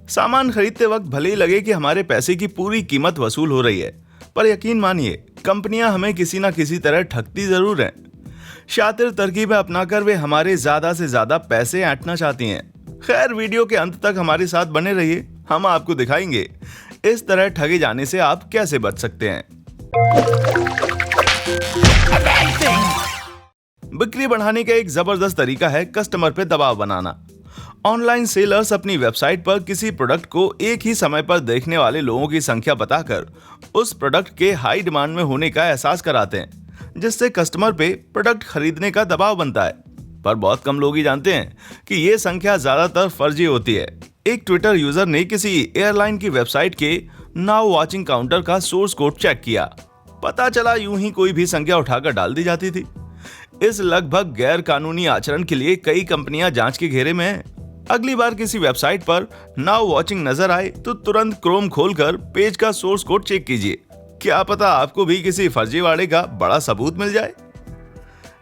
सामान खरीदते वक्त भले ही लगे कि हमारे पैसे की पूरी कीमत वसूल हो रही है, पर यकीन मानिए कंपनियां हमें किसी ना किसी तरह ठगती जरूर हैं। शातिर तरकीबें अपनाकर वे हमारे ज्यादा से ज्यादा पैसे ऐंठना चाहती हैं। खैर, वीडियो के अंत तक हमारे साथ बने रहिए, हम आपको दिखाएंगे इस तरह ठगे जाने से आप कैसे बच सकते हैं। बिक्री बढ़ाने का एक जबरदस्त तरीका है कस्टमर पे दबाव बनाना। ऑनलाइन सेलर्स अपनी वेबसाइट पर किसी प्रोडक्ट को एक ही समय पर देखने वाले लोगों की संख्या बताकर उस प्रोडक्ट के हाई डिमांड में होने का एहसास कराते हैं, जिससे कस्टमर पे प्रोडक्ट खरीदने का दबाव बनता है। पर बहुत कम लोग ही जानते हैं कि ये संख्या ज्यादातर फर्जी होती है। एक ट्विटर यूजर ने किसी एयरलाइन की वेबसाइट के नाउ वॉचिंग काउंटर का सोर्स कोड चेक किया। पता चला यूं ही कोई भी संख्या उठाकर डाल दी जाती थी। इस लगभग गैर कानूनी आचरण के लिए कई कंपनियां जांच के घेरे में हैं। अगली बार किसी वेबसाइट पर नाउ वॉचिंग नजर आए तो तुरंत क्रोम खोलकर पेज का सोर्स कोड चेक कीजिए। क्या पता आपको भी किसी फर्जीवाड़े का बड़ा सबूत मिल जाए।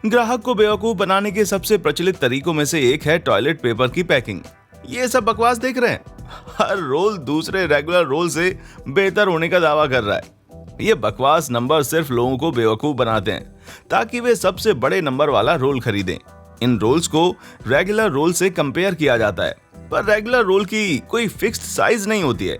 ग्राहक को बेवकूफ बनाने के सबसे प्रचलित तरीकों में से एक है टॉयलेट पेपर की पैकिंग। ये सब बकवास देख रहे हैं। हर रोल दूसरे रेगुलर रोल से बेहतर होने का दावा कर रहा है। ये बकवास नंबर सिर्फ लोगों को बेवकूफ बनाते हैं ताकि वे सबसे बड़े नंबर वाला रोल खरीदें। इन रोल्स को रेगुलर रोल से कंपेयर किया जाता है, पर रेगुलर रोल की कोई फिक्स्ड साइज नहीं होती है।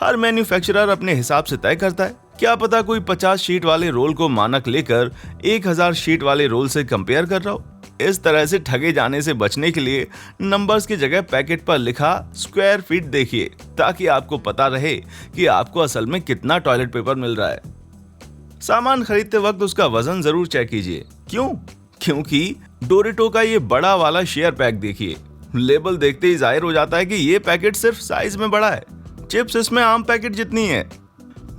हर मैन्युफैक्चरर अपने हिसाब से तय करता है। क्या पता कोई 50 शीट वाले रोल को मानक लेकर 1000 शीट वाले रोल से कंपेयर कर रहा हो। इस तरह से ठगे जाने से बचने के लिए नंबर्स की जगह पैकेट पर लिखा स्क्वायर फीट देखिए, ताकि आपको पता रहे कि आपको असल में कितना टॉयलेट पेपर मिल रहा है। सामान खरीदते वक्त उसका वजन जरूर चेक कीजिए। क्यों? क्योंकि डोरिटो का ये बड़ा वाला शेयर पैक देखिए, लेबल देखते ही जाहिर हो जाता है कि ये पैकेट सिर्फ साइज में बड़ा है। चिप्स इसमें आम पैकेट जितनी है।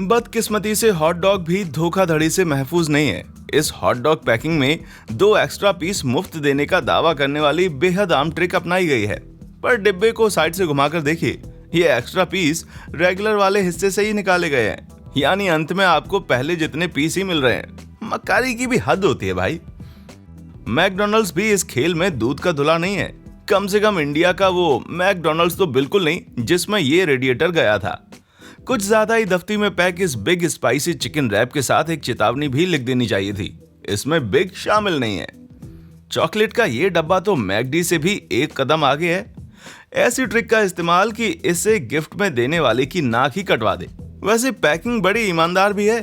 बदकिस्मती से हॉट डॉग भी धोखाधड़ी से महफूज नहीं है। इस हॉट डॉग पैकिंग में 2 एक्स्ट्रा पीस मुफ्त देने का दावा करने वाली बेहद आम ट्रिक अपनाई गई है। पर डिब्बे को साइड से घुमाकर देखिए, ये एक्स्ट्रा पीस रेगुलर वाले हिस्से से ही निकाले गए हैं। यानी अंत में आपको पहले जितने पीस ही मिल रहे हैं। मक्कारी की भी हद होती है भाई। मैकडॉनल्ड्स भी इस खेल में दूध का धुला नहीं है। कम से कम इंडिया का वो मैकडॉनल्ड्स तो बिल्कुल नहीं जिसमें ये रेडिएटर गया था। कुछ ज्यादा ही दफ्ती में पैक इस बिग स्पाइसी चिकन रैप के साथ एक चेतावनी भी लिख देनी चाहिए थी। इसमें बिग शामिल नहीं है। चॉकलेट का ये डब्बा तो मैकडी से भी एक कदम आगे है। ऐसी ट्रिक का इस्तेमाल कि इसे गिफ्ट में देने वाले की नाक ही कटवा दे। वैसे पैकिंग बड़ी ईमानदार भी है।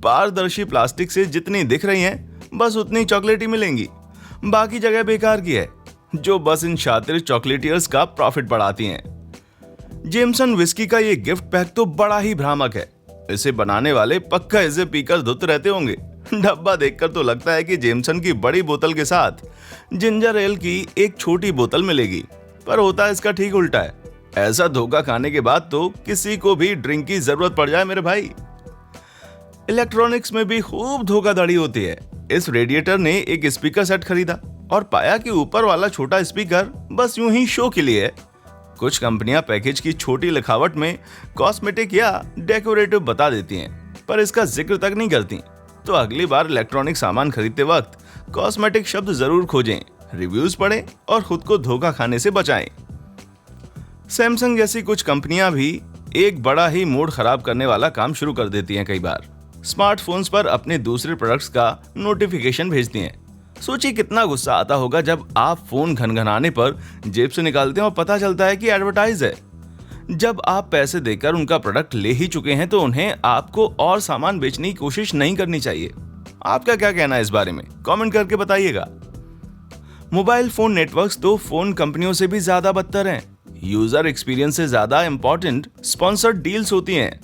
पारदर्शी प्लास्टिक से जितनी दिख रही हैं, बस उतनी चॉकलेट ही मिलेंगी। बाकी जगह बेकार की है, जो बस इन शातिर चॉकलेटियर्स का प्रॉफिट बढ़ाती हैं। जेमसन विस्की का ये गिफ्ट पैक तो बड़ा ही भ्रामक है। इसे बनाने वाले पक्का इसे पीकर धुत रहते होंगे। डब्बा देखकर तो लगता है कि जेमसन की बड़ी बोतल के साथ जिंजर एल की एक छोटी बोतल मिलेगी, पर होता इसका ठीक उल्टा है। ऐसा धोखा खाने के बाद तो किसी को भी ड्रिंक की जरूरत पड़ जाए मेरे भाई। इलेक्ट्रॉनिक्स में भी खूब धोखाधड़ी होती है। इस रेडिएटर ने एक स्पीकर सेट खरीदा और पाया कि ऊपर वाला छोटा स्पीकर बस यूं ही शो के लिए है। कुछ कंपनियां पैकेज की छोटी लिखावट में कॉस्मेटिक या डेकोरेटिव बता देती हैं, पर इसका जिक्र तक नहीं करती। तो अगली बार इलेक्ट्रॉनिक सामान खरीदते वक्त कॉस्मेटिक शब्द जरूर खोजें, रिव्यूज पढ़ें और खुद को धोखा खाने से बचाएं। सैमसंग जैसी कुछ कंपनियां भी एक बड़ा ही मूड खराब करने वाला काम शुरू कर देती हैं। कई बार स्मार्टफोन्स पर अपने दूसरे प्रोडक्ट्स का नोटिफिकेशन भेजती हैं। सोचिए कितना गुस्सा आता होगा जब आप फोन घनघनाने पर जेब से निकालते हैं और पता चलता है कि एडवर्टाइज है। जब आप पैसे देकर उनका प्रोडक्ट ले ही चुके हैं तो उन्हें आपको और सामान बेचने की कोशिश नहीं करनी चाहिए। आपका क्या कहना है इस बारे में? कमेंट करके बताइएगा। मोबाइल फोन नेटवर्क्स तो फोन कंपनियों से भी ज्यादा बदतर हैं। यूजर एक्सपीरियंस से ज्यादा इंपॉर्टेंट स्पॉन्सर्ड डील्स होती हैं।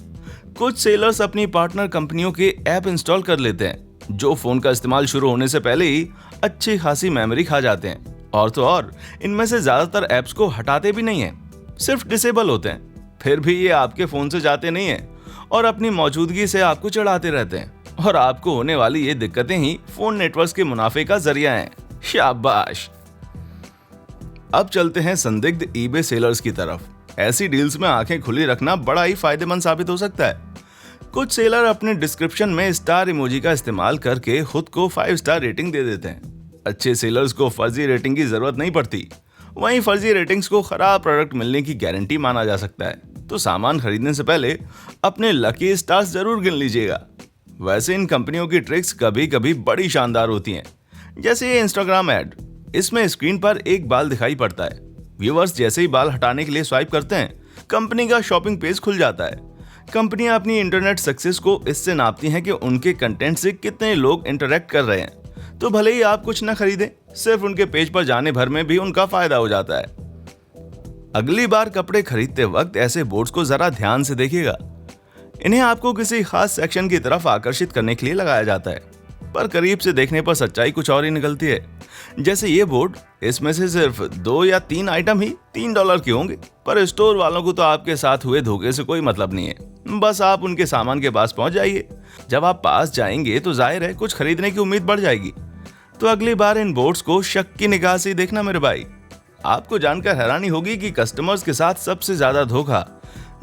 कुछ सेलर्स अपनी पार्टनर कंपनियों के ऐप इंस्टॉल कर लेते हैं, जो फोन का इस्तेमाल शुरू होने से पहले ही अच्छी खासी मेमोरी खा जाते हैं। और तो और इनमें से ज्यादातर ऐप्स को हटाते भी नहीं हैं, सिर्फ डिसेबल होते हैं। फिर भी ये आपके फोन से जाते नहीं हैं और अपनी मौजूदगी से आपको चिढ़ाते रहते हैं। और आपको होने वाली ये दिक्कतें ही फोन नेटवर्क्स के मुनाफे का जरिया हैं। शाबाश। अब चलते हैं संदिग्ध ईबे सेलर्स की तरफ। ऐसी डील्स में आंखें खुली रखना बड़ा ही फायदेमंद साबित हो सकता है। कुछ सेलर अपने डिस्क्रिप्शन में स्टार इमोजी का इस्तेमाल करके खुद को 5 स्टार रेटिंग दे देते हैं। अच्छे सेलर्स को फर्जी रेटिंग की जरूरत नहीं पड़ती, वहीं फर्जी रेटिंग्स को खराब प्रोडक्ट मिलने की गारंटी माना जा सकता है। तो सामान खरीदने से पहले अपने लकी स्टार्स जरूर गिन लीजिएगा। वैसे इन कंपनियों की ट्रिक्स कभी कभी बड़ी शानदार होती हैं। जैसे ये इंस्टाग्राम ऐड, इसमें स्क्रीन पर एक बाल दिखाई पड़ता है। व्यूअर्स जैसे ही बाल हटाने के लिए स्वाइप करते हैं, कंपनी का शॉपिंग पेज खुल जाता है। कंपनियां अपनी इंटरनेट सक्सेस को इससे नापती हैं कि उनके कंटेंट से कितने लोग इंटरेक्ट कर रहे हैं। तो भले ही आप कुछ न खरीदें, सिर्फ उनके पेज पर जाने भर में भी उनका फायदा हो जाता है। अगली बार कपड़े खरीदते वक्त ऐसे बोर्ड्स को जरा ध्यान से देखिएगा। इन्हें आपको किसी खास सेक्शन की तरफ आकर्षित करने के लिए लगाया जाता है, पर करीब से देखने पर सच्चाई कुछ और ही निकलती है। जैसे ये बोर्ड, इसमें से सिर्फ 2 या 3 आइटम ही $3 के होंगे, पर स्टोर वालों को तो आपके साथ हुए धोखे से कोई मतलब नहीं है। बस आप उनके सामान के पास पहुंच जाइए। जब आप पास जाएंगे तो जाहिर है कुछ खरीदने की उम्मीद बढ़ जाएगी। तो अगली बार इन बोर्ड्स को शक की निगाह से देखना मेरे भाई। आपको जानकर हैरानी होगी कि कस्टमर्स के साथ सबसे ज्यादा धोखा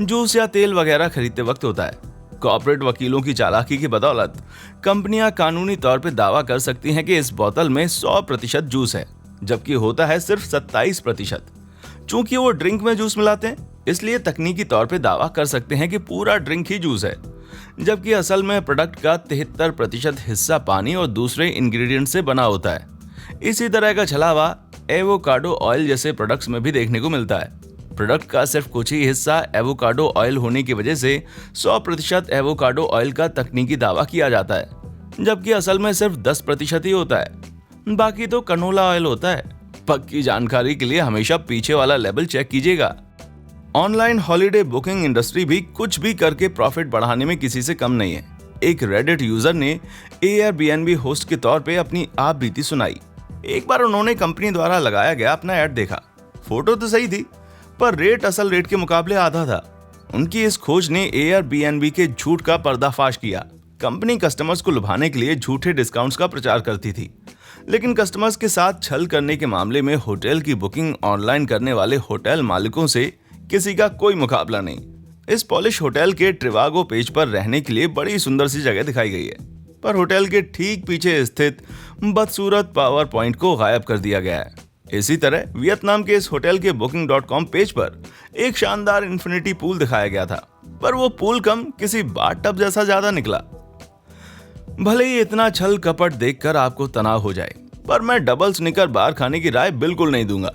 जूस या तेल वगैरह खरीदते वक्त होता है। कॉर्पोरेट वकीलों की चालाकी की बदौलत कंपनियां कानूनी तौर पर दावा कर सकती हैं कि इस बोतल में 100% जूस है, जबकि होता है सिर्फ 27%। चूंकि वो ड्रिंक में जूस मिलाते हैं, इसलिए तकनीकी तौर पे दावा कर सकते हैं कि पूरा ड्रिंक ही जूस है, जबकि असल में प्रोडक्ट का 73% हिस्सा पानी और दूसरे इंग्रेडिएंट से बना होता है। इसी तरह का छलावा एवोकाडो ऑयल जैसे प्रोडक्ट्स में भी देखने को मिलता है। प्रोडक्ट का सिर्फ कुछ ही हिस्सा एवोकाडो ऑयल होने की वजह से 100% एवोकाडो ऑयल का तकनीकी दावा किया जाता है, जबकि असल में सिर्फ 10% ही होता है। बाकी तो कनोला ऑयल होता है। पक्की जानकारी के लिए हमेशा पीछे वाला लेबल चेक कीजिएगा। ऑनलाइन हॉलिडे बुकिंग इंडस्ट्री भी कुछ भी करके प्रॉफिट बढ़ाने में किसी से कम नहीं है। एक रेडिट यूजर ने एयरबीएनबी होस्ट के तौर पे अपनी आप बीती सुनाई। एक बार उन्होंने कंपनी द्वारा लगाया गया अपना ऐड देखा। फोटो तो सही थी, पर रेट असल रेट के मुकाबले आधा था। उनकी इस खोज ने एयरबीएनबी के झूठ का पर्दाफाश किया। कंपनी कस्टमर्स को लुभाने के लिए झूठे डिस्काउंट्स का प्रचार करती थी, लेकिन कस्टमर्स के साथ छल करने के मामले में होटल की बुकिंग ऑनलाइन करने वाले होटल मालिकों से किसी का कोई मुकाबला नहीं। इस पॉलिश होटल के ट्रिवागो पेज पर रहने के लिए बड़ी सुंदर सी जगह दिखाई गई है, पर होटल के ठीक पीछे स्थित बदसूरत पावर पॉइंट को गायब कर दिया गया है। इसी तरह वियतनाम के इस होटल के booking.com पेज पर एक शानदार इन्फिनिटी पूल दिखाया गया था, पर वो पूल कम किसी बाथटब जैसा ज्यादा निकला। भले ही इतना छल कपट देखकर आपको तनाव हो जाए, पर मैं डबल स्निकर बार खाने की राय बिल्कुल नहीं दूंगा।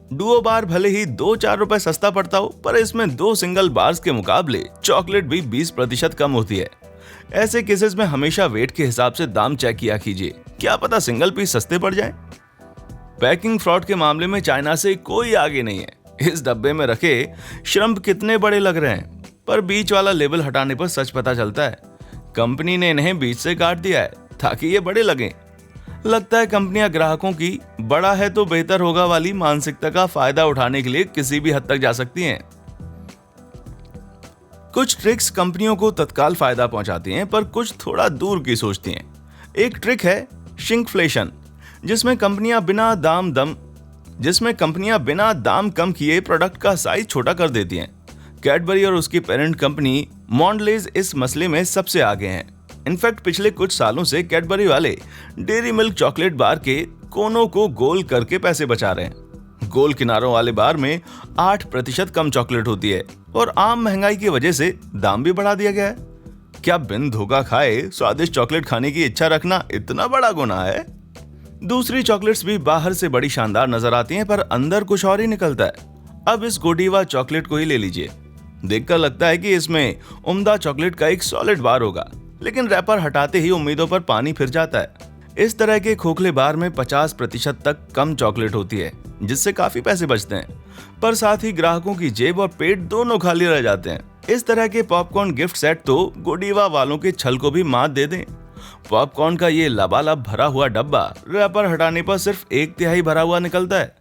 डुओ बार भले ही 2-4 रुपए सस्ता पड़ता हो, पर इसमें 2 सिंगल बार्स के मुकाबले चॉकलेट भी 20% कम होती है। ऐसे केसेस में हमेशा वेट के हिसाब से दाम चेक किया कीजिए, क्या पता सिंगल पीस सस्ते पड़ जाए। पैकिंग फ्रॉड के मामले में चाइना से कोई आगे नहीं है। इस डब्बे में रखे श्रम्प कितने बड़े लग रहे हैं, पर बीच वाला लेबल हटाने पर सच पता चलता है कंपनी ने इन्हें बीच से काट दिया है ताकि ये बड़े लगें। लगता है कंपनियां ग्राहकों की बड़ा है तो बेहतर होगा वाली मानसिकता का फायदा उठाने के लिए किसी भी हद तक जा सकती हैं। कुछ ट्रिक्स कंपनियों को तत्काल फायदा पहुंचाती हैं, पर कुछ थोड़ा दूर की सोचती हैं। एक ट्रिक है शिंकफ्लेशन, जिसमें कंपनियां बिना दाम कम किए प्रोडक्ट का साइज छोटा कर देती हैं। कैडबरी और उसकी पेरेंट कंपनी मॉन्डलेज इस मसले में सबसे आगे हैं। इनफैक्ट पिछले कुछ सालों से कैडबरी वाले डेयरी मिल्क चॉकलेट बार के कोनों को गोल करके पैसे बचा रहे हैं। गोल किनारों वाले बार में 8% कम चॉकलेट होती है, और आम महंगाई की वजह से दाम भी बढ़ा दिया गया है। क्या बिन धोखा खाए स्वादिष्ट चॉकलेट खाने की इच्छा रखना इतना बड़ा गुनाह है? दूसरी चॉकलेट्स भी बाहर से बड़ी शानदार नजर आती हैं, पर अंदर कुछ और ही निकलता है। अब इस गोडीवा चॉकलेट को ही ले लीजिए। देखकर लगता है कि इसमें उम्दा चॉकलेट का एक सॉलिड बार होगा, लेकिन रैपर हटाते ही उम्मीदों पर पानी फिर जाता है। इस तरह के खोखले बार में 50% तक कम चॉकलेट होती है, जिससे काफी पैसे बचते हैं, पर साथ ही ग्राहकों की जेब और पेट दोनों खाली रह जाते हैं। इस तरह के पॉपकॉर्न गिफ्ट सेट तो गोडीवा वालों के छल को भी मात दे दें। पॉपकॉर्न का ये लबालब भरा हुआ डब्बा रैपर हटाने पर सिर्फ 1/3 भरा हुआ निकलता है।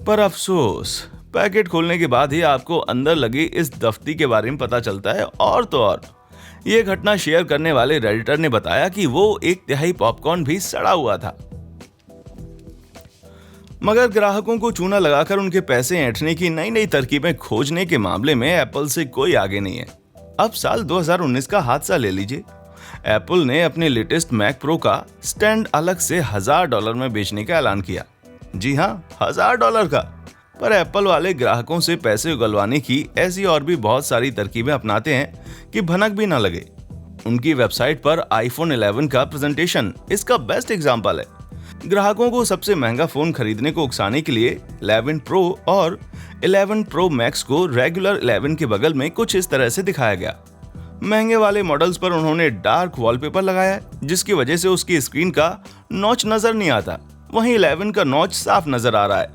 पर अफसोस, पैकेट खोलने के बाद ही आपको अंदर लगी इस दफ्ती के बारे में पता चलता है। और तो और, ये घटना शेयर करने वाले रेडिटर ने बताया कि वो 1/3 पॉपकॉर्न भी सड़ा हुआ था। मगर ग्राहकों को चूना लगाकर उनके पैसे ऐंठने की नई नई तरकीबें खोजने के मामले में एप्पल से कोई आगे नहीं है। अब साल 2019 का हादसा ले लीजिए। एप्पल ने अपने लेटेस्ट मैक प्रो का स्टैंड अलग से $1000 में बेचने का ऐलान किया। जी हाँ, $1000 का। पर एप्पल वाले ग्राहकों से पैसे उगलवाने की ऐसी और भी बहुत सारी तरकीबें अपनाते हैं कि भनक भी न लगे। उनकी वेबसाइट पर आईफोन 11 का प्रेजेंटेशन इसका बेस्ट एग्जाम्पल है। ग्राहकों को सबसे महंगा फोन खरीदने को उकसाने के लिए 11 प्रो और 11 प्रो मैक्स को रेगुलर 11 के बगल में कुछ इस तरह से दिखाया गया। महंगे वाले मॉडल्स पर उन्होंने डार्क वॉलपेपर लगाया है, जिसकी वजह से उसकी स्क्रीन का नॉच नजर नहीं आता। वहीं 11 का नॉच साफ नजर आ रहा है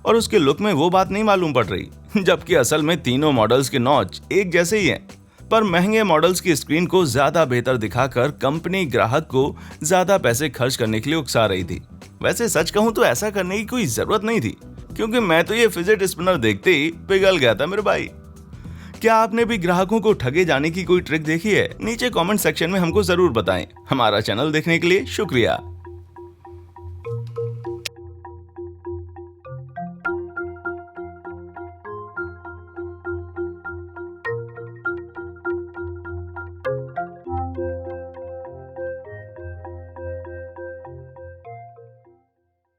और उसके लुक में वो बात नहीं मालूम पड़ रही, जबकि असल में तीनों मॉडल्स के नॉच एक जैसे ही हैं। पर महंगे मॉडल्स की स्क्रीन को ज्यादा बेहतर दिखाकर कंपनी ग्राहक को ज्यादा पैसे खर्च करने के लिए उकसा रही थी। वैसे सच कहूं तो ऐसा करने की कोई जरूरत नहीं थी, क्योंकि मैं तो ये फिजेट स्पिनर देखते ही पिघल गया था मेरे भाई। क्या आपने भी ग्राहकों को ठगे जाने की कोई ट्रिक देखी है? नीचे कमेंट सेक्शन में हमको जरूर बताएं। हमारा चैनल देखने के लिए शुक्रिया।